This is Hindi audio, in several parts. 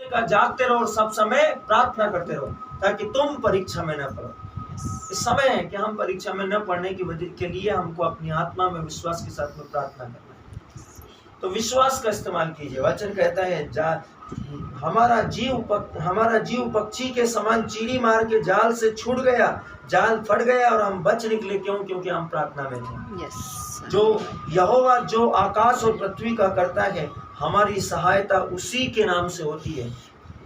का जागते रहो और सब समय प्रार्थना करते रहो ताकि तुम परीक्षा में न पड़ो। इस समय है कि हम परीक्षा में न पढ़ने की वजह के लिए हमको अपनी आत्मा में विश्वास के साथ में प्रार्थना करना है। तो विश्वास का इस्तेमाल कीजिए। वचन कहता है हमारा जीव पक्षी के समान चीड़ी मार के जाल से छूट गया, जाल फट गया और हम बच निकले। क्यों? क्योंकि हम प्रार्थना में थे। जो यहोवा जो आकाश और पृथ्वी का करता है, हमारी सहायता उसी के नाम से होती है।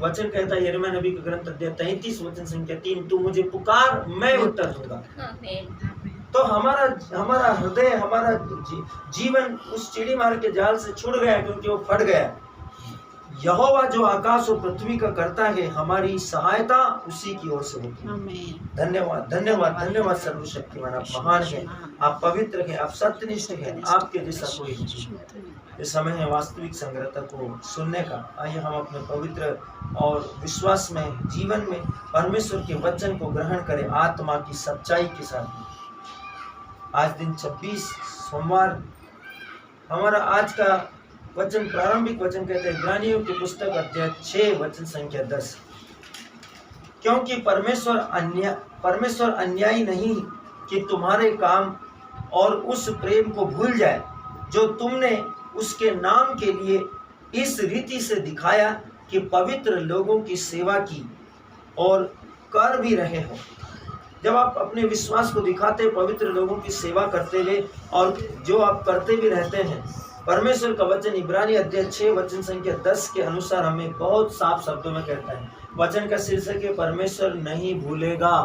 वचन कहता है यिर्मयाह नबी का ग्रंथ अध्याय 33 वचन संख्या 3, तू मुझे पुकार मैं उत्तर दूंगा। तो हमारा हृदय, हमारा जीवन उस चिड़ी मार के जाल से छूट गया क्योंकि वो फट गया। यहोवा जो आकाश और पृथ्वी का करता है, हमारी सहायता उसी की ओर से होती है। धन्यवाद धन्यवाद धन्यवाद सर्वशक्तिमान, आप महान हैं, आप पवित्र हैं, आप सत्यनिष्ठ हैं, आपके जैसा कोई नहीं। ये समय है वास्तविक संग्रहता को सुनने का। आइए हम अपने पवित्र और विश्वास में जीवन में परमेश्वर के वचन को ग्रहण करें आत्मा की सच्चाई के साथ। आज दिन 26 सोमवार, हमारा आज का वचन, प्रारंभिक वचन कहते हैं इब्रानियों की पुस्तक अध्याय 6 वचन संख्या 10, क्योंकि परमेश्वर अन्यायी नहीं कि तुम्हारे काम और उस प्रेम को भूल जाए जो तुमने उसके नाम के लिए इस रीति से दिखाया कि पवित्र लोगों की सेवा की और कर भी रहे हो। जब आप अपने विश्वास को दिखाते, पवित्र लोगों की सेवा करते हुए और जो आप करते भी रहते हैं, परमेश्वर का वचन इब्रानी अध्याय 6 वचन संख्या 10 के अनुसार हमें बहुत साफ शब्दों में कहता है। वचन का शीर्षक है परमेश्वर नहीं भूलेगा।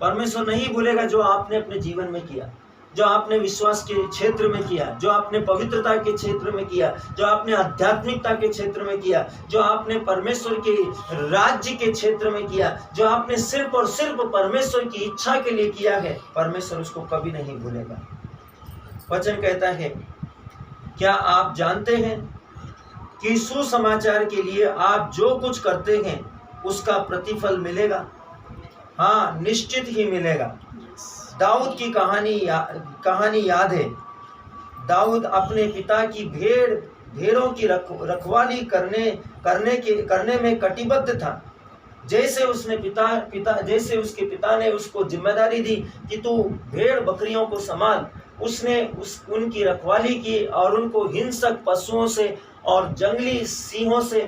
परमेश्वर नहीं भूलेगा जो आपने अपने जीवन में किया, जो आपने विश्वास के क्षेत्र में किया, जो आपने पवित्रता के क्षेत्र में किया, जो आपने आध्यात्मिकता के क्षेत्र में किया, जो आपने परमेश्वर के राज्य के क्षेत्र में किया, जो आपने सिर्फ और सिर्फ परमेश्वर की इच्छा के लिए किया है, परमेश्वर उसको कभी नहीं भूलेगा। वचन कहता है, क्या आप जानते हैं कि सुसमाचार के लिए आप जो कुछ करते हैं उसका प्रतिफल मिलेगा? हाँ, निश्चित ही मिलेगा। दाऊद की कहानी याद है। दाऊद अपने पिता की भेड़ों की रखवाली करने में कटिबद्ध था। जैसे उसके पिता ने उसको जिम्मेदारी दी कि तू भेड़ बकरियों को संभाल, उसने उनकी रखवाली की और उनको हिंसक पशुओं से और जंगली सिंहों से,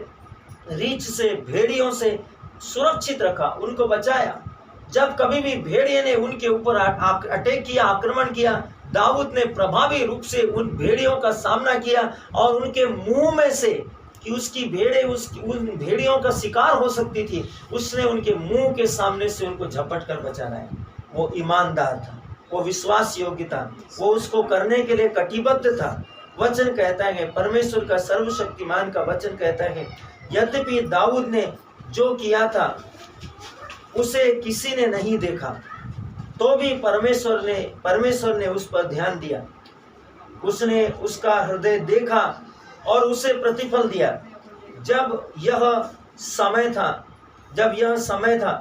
रीछ से, भेड़ियों से सुरक्षित रखा, उनको बचाया। जब कभी भी भेड़िए ने उनके ऊपर अटैक किया, आक्रमण किया, दाऊद ने प्रभावी रूप से उन भेड़ियों का सामना किया और उनके मुंह में से कि उसकी भेड़ें उन भेड़ियों का शिकार हो सकती थी, उसने उनके मुंह के सामने से उनको झपट कर बचा लाया। वो ईमानदार था, वो विश्वास योग्य था, वो उसको करने के लिए कटिबद्ध था। वचन कहता है, परमेश्वर का सर्वशक्तिमान का वचन कहता है, यद्यपि दाऊद ने जो किया था उसे किसी ने नहीं देखा, तो भी परमेश्वर ने उस पर ध्यान दिया। उसने उसका हृदय देखा और उसे प्रतिफल दिया। जब यह समय था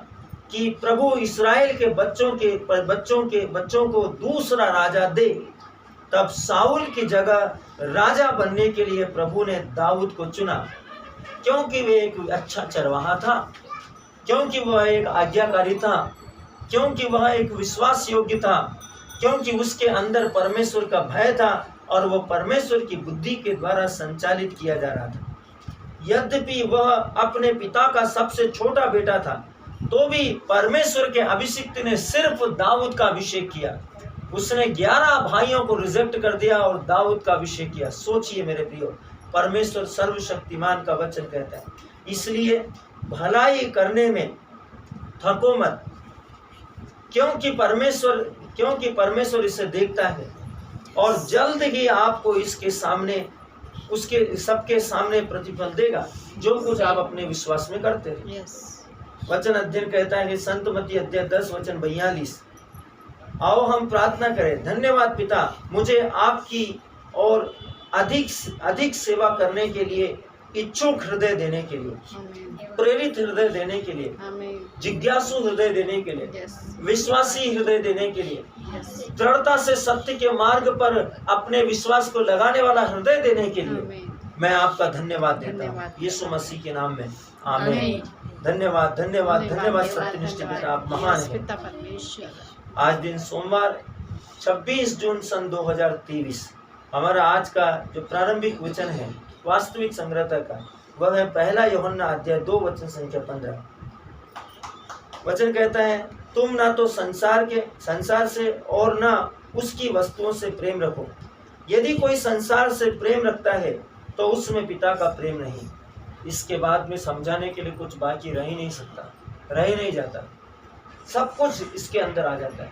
कि प्रभु इस्राएल के बच्चों को दूसरा राजा दे, तब साउल की जगह राजा बनने के लिए प्रभु ने दाऊद को चुना, क्योंकि वे एक अच्छा चरवाहा था, क्योंकि वह एक आज्ञाकारी था, क्योंकि वह एक विश्वास योग्य था, क्योंकि उसके अंदर परमेश्वर का भय था और वह परमेश्वर की बुद्धि के द्वारा संचालित किया जा रहा था। यद्यपि वह अपने पिता का सबसे छोटा बेटा था, तो भी परमेश्वर के अभिषिक्त ने सिर्फ दाऊद का अभिषेक किया। उसने 11 भाइयों को रिजेक्ट कर दिया और दाऊद का अभिषेक किया। सोचिए मेरे प्रियो, परमेश्वर सर्वशक्तिमान का वचन कहता है, इसलिए भलाई करने में थको मत, क्योंकि परमेश्वर इसे देखता है और जल्द ही आपको उसके सबके सामने प्रतिफल देगा जो कुछ आप अपने विश्वास में करते हैं। वचन अध्ययन कहता है, संत मत्ती अध्याय 10 वचन 42, आओ हम प्रार्थना करें। धन्यवाद पिता, मुझे आपकी और अधिक सेवा करने के लिए इच्छुक हृदय देने के लिए, प्रेरित हृदय देने के लिए, जिज्ञासु हृदय देने के लिए, विश्वासी हृदय देने के लिए, दृढ़ता से सत्य के मार्ग पर अपने विश्वास को लगाने वाला हृदय देने के लिए मैं आपका धन्यवाद देता हूँ यीशु मसीह के नाम में, आमीन। धन्यवाद धन्यवाद धन्यवाद सत्यनिष्ठ पिता, आप महान हैं। आज दिन सोमवार 26 जून सन 2023, हमारा आज का जो प्रारंभिक वचन है वास्तविक संग्रहता का, वह है पहला यूहन्ना अध्याय 2 वचन संख्या 15। वचन कहता है, तुम ना तो संसार से और ना उसकी वस्तुओं से प्रेम रखो। यदि कोई संसार से प्रेम रखता है तो उसमें पिता का प्रेम नहीं। इसके बाद में समझाने के लिए कुछ बाकी रह ही नहीं सकता, रह ही नहीं जाता, सब कुछ इसके अंदर आ जाता है।